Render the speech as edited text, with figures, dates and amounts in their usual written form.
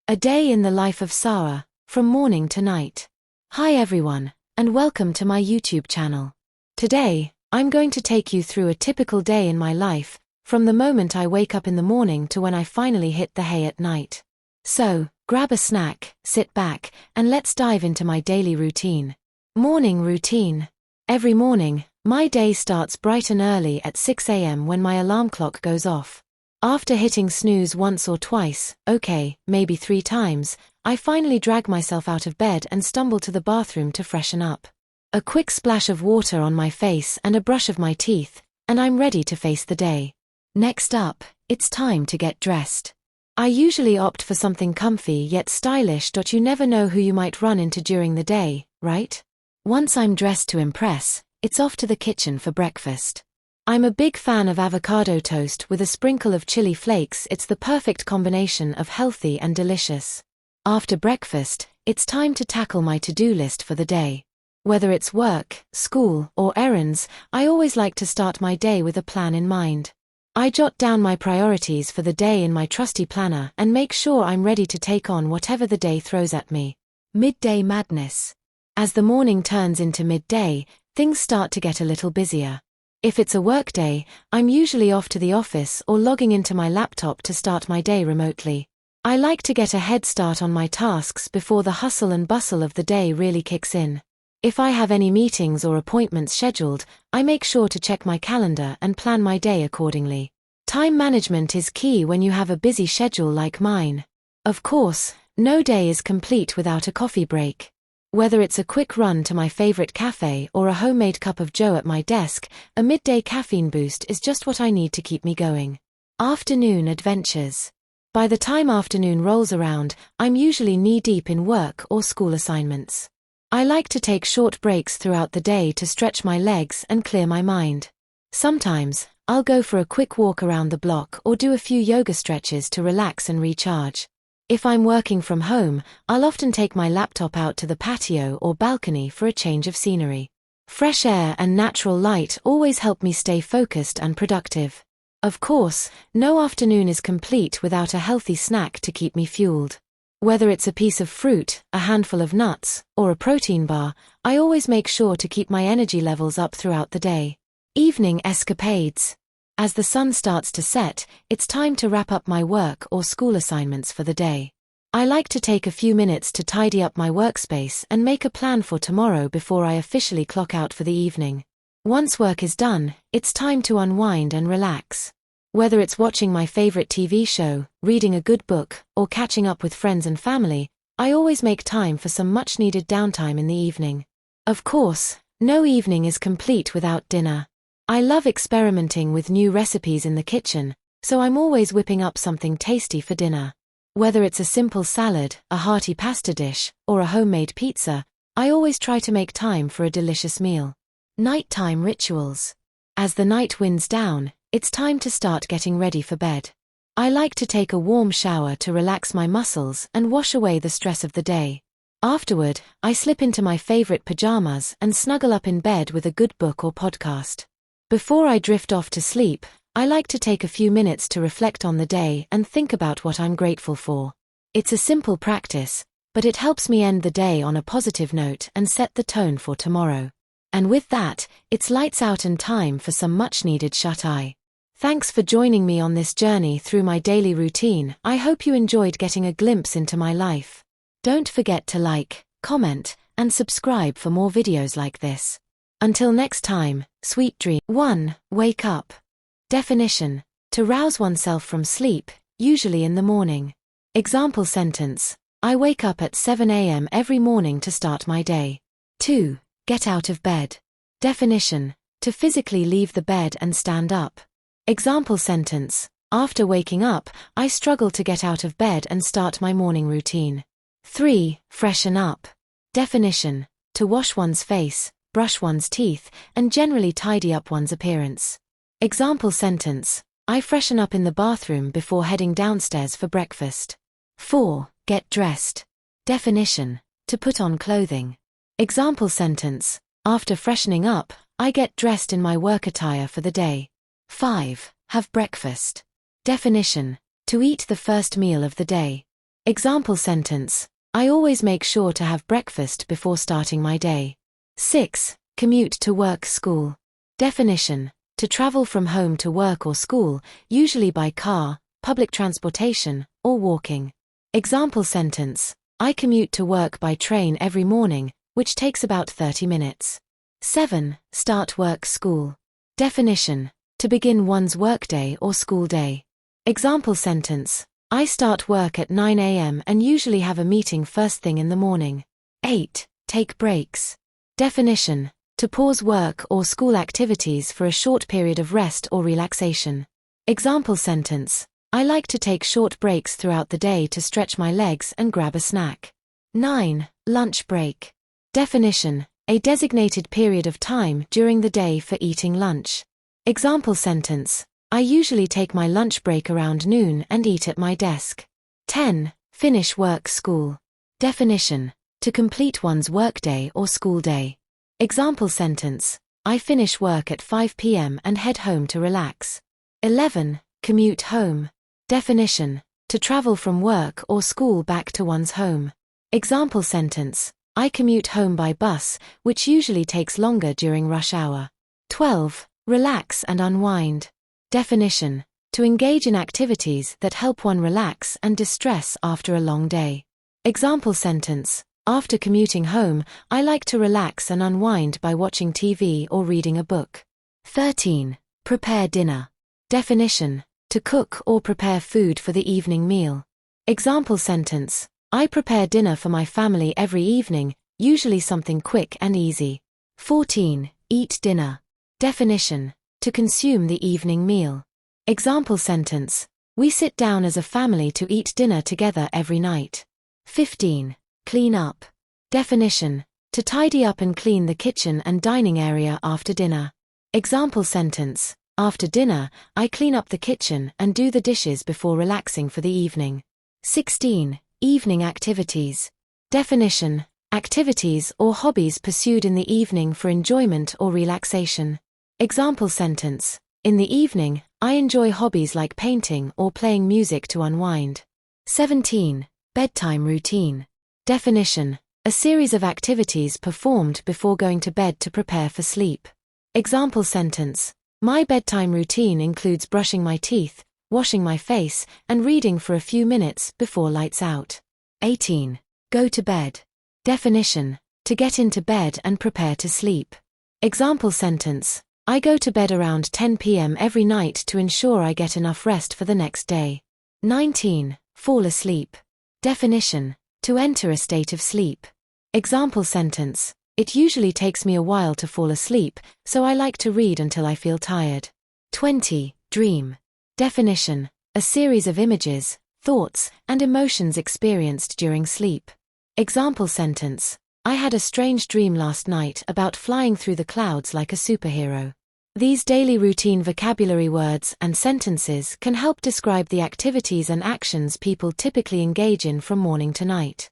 A day in the life of Sarah, from morning to night. Hi everyone, and welcome to my YouTube channel. Today, I'm going to take you through a typical day in my life, from the moment I wake up in the morning to when I finally hit the hay at night. So, grab a snack, sit back, and let's dive into my daily routine. Morning routine. Every morning, my day starts bright and early at 6 a.m. when my alarm clock goes off. After hitting snooze once or twice, okay, maybe 3 times, I finally drag myself out of bed and stumble to the bathroom to freshen up. A quick splash of water on my face and a brush of my teeth, and I'm ready to face the day. Next up, it's time to get dressed. I usually opt for something comfy yet stylish. You never know who you might run into during the day, right? Once I'm dressed to impress, it's off to the kitchen for breakfast. I'm a big fan of avocado toast with a sprinkle of chili flakes. It's the perfect combination of healthy and delicious. After breakfast, it's time to tackle my to-do list for the day. Whether it's work, school, or errands, I always like to start my day with a plan in mind. I jot down my priorities for the day in my trusty planner and make sure I'm ready to take on whatever the day throws at me. Midday madness. As the morning turns into midday, things start to get a little busier. If it's a work day, I'm usually off to the office or logging into my laptop to start my day remotely. I like to get a head start on my tasks before the hustle and bustle of the day really kicks in. If I have any meetings or appointments scheduled, I make sure to check my calendar and plan my day accordingly. Time management is key when you have a busy schedule like mine. Of course, no day is complete without a coffee break. Whether it's a quick run to my favorite cafe or a homemade cup of joe at my desk, a midday caffeine boost is just what I need to keep me going. Afternoon adventures. By the time afternoon rolls around, I'm usually knee-deep in work or school assignments. I like to take short breaks throughout the day to stretch my legs and clear my mind. Sometimes, I'll go for a quick walk around the block or do a few yoga stretches to relax and recharge. If I'm working from home, I'll often take my laptop out to the patio or balcony for a change of scenery. Fresh air and natural light always help me stay focused and productive. Of course, no afternoon is complete without a healthy snack to keep me fueled. Whether it's a piece of fruit, a handful of nuts, or a protein bar, I always make sure to keep my energy levels up throughout the day. Evening escapades. As the sun starts to set, it's time to wrap up my work or school assignments for the day. I like to take a few minutes to tidy up my workspace and make a plan for tomorrow before I officially clock out for the evening. Once work is done, it's time to unwind and relax. Whether it's watching my favorite TV show, reading a good book, or catching up with friends and family, I always make time for some much-needed downtime in the evening. Of course, no evening is complete without dinner. I love experimenting with new recipes in the kitchen, so I'm always whipping up something tasty for dinner. Whether it's a simple salad, a hearty pasta dish, or a homemade pizza, I always try to make time for a delicious meal. Nighttime rituals. As the night winds down, it's time to start getting ready for bed. I like to take a warm shower to relax my muscles and wash away the stress of the day. Afterward, I slip into my favorite pajamas and snuggle up in bed with a good book or podcast. Before I drift off to sleep, I like to take a few minutes to reflect on the day and think about what I'm grateful for. It's a simple practice, but it helps me end the day on a positive note and set the tone for tomorrow. And with that, it's lights out and time for some much-needed shut-eye. Thanks for joining me on this journey through my daily routine. I hope you enjoyed getting a glimpse into my life. Don't forget to like, comment, and subscribe for more videos like this. Until next time, sweet dream. 1. Wake up. Definition: to rouse oneself from sleep, usually in the morning. Example sentence: I wake up at 7 a.m. every morning to start my day. 2. Get out of bed. Definition: to physically leave the bed and stand up. Example sentence: after waking up, I struggle to get out of bed and start my morning routine. 3. Freshen up. Definition: to wash one's face, brush one's teeth, and generally tidy up one's appearance. Example sentence: I freshen up in the bathroom before heading downstairs for breakfast. 4. Get dressed. Definition: to put on clothing. Example sentence: after freshening up, I get dressed in my work attire for the day. 5. Have breakfast. Definition: to eat the first meal of the day. Example sentence: I always make sure to have breakfast before starting my day. 6. Commute to work, school. Definition: to travel from home to work or school, usually by car, public transportation, or walking. Example sentence: I commute to work by train every morning, which takes about 30 minutes. 7. Start work, school. Definition: to begin one's workday or school day. Example sentence: I start work at 9 a.m. and usually have a meeting first thing in the morning. 8. Take breaks. Definition: to pause work or school activities for a short period of rest or relaxation. Example sentence: I like to take short breaks throughout the day to stretch my legs and grab a snack. 9. Lunch break. Definition: a designated period of time during the day for eating lunch. Example sentence: I usually take my lunch break around noon and eat at my desk. 10. Finish work, school. Definition: to complete one's workday or school day. Example sentence: I finish work at 5 p.m. and head home to relax. 11. Commute home. Definition: to travel from work or school back to one's home. Example sentence: I commute home by bus, which usually takes longer during rush hour. 12. Relax and unwind. Definition: to engage in activities that help one relax and distress after a long day. Example sentence: after commuting home, I like to relax and unwind by watching TV or reading a book. 13. Prepare dinner. Definition: to cook or prepare food for the evening meal. Example sentence: I prepare dinner for my family every evening, usually something quick and easy. 14. Eat dinner. Definition: to consume the evening meal. Example sentence: we sit down as a family to eat dinner together every night. 15. Clean up. Definition: to tidy up and clean the kitchen and dining area after dinner. Example sentence: after dinner, I clean up the kitchen and do the dishes before relaxing for the evening. 16. Evening activities. Definition: activities or hobbies pursued in the evening for enjoyment or relaxation. Example sentence: in the evening, I enjoy hobbies like painting or playing music to unwind. 17. Bedtime routine. Definition: a series of activities performed before going to bed to prepare for sleep. Example sentence: my bedtime routine includes brushing my teeth, washing my face, and reading for a few minutes before lights out. 18. Go to bed. Definition: to get into bed and prepare to sleep. Example sentence: I go to bed around 10 p.m. every night to ensure I get enough rest for the next day. 19. Fall asleep. Definition: to enter a state of sleep. Example sentence: it usually takes me a while to fall asleep, so I like to read until I feel tired. 20. Dream. Definition: a series of images, thoughts, and emotions experienced during sleep. Example sentence: I had a strange dream last night about flying through the clouds like a superhero. These daily routine vocabulary words and sentences can help describe the activities and actions people typically engage in from morning to night.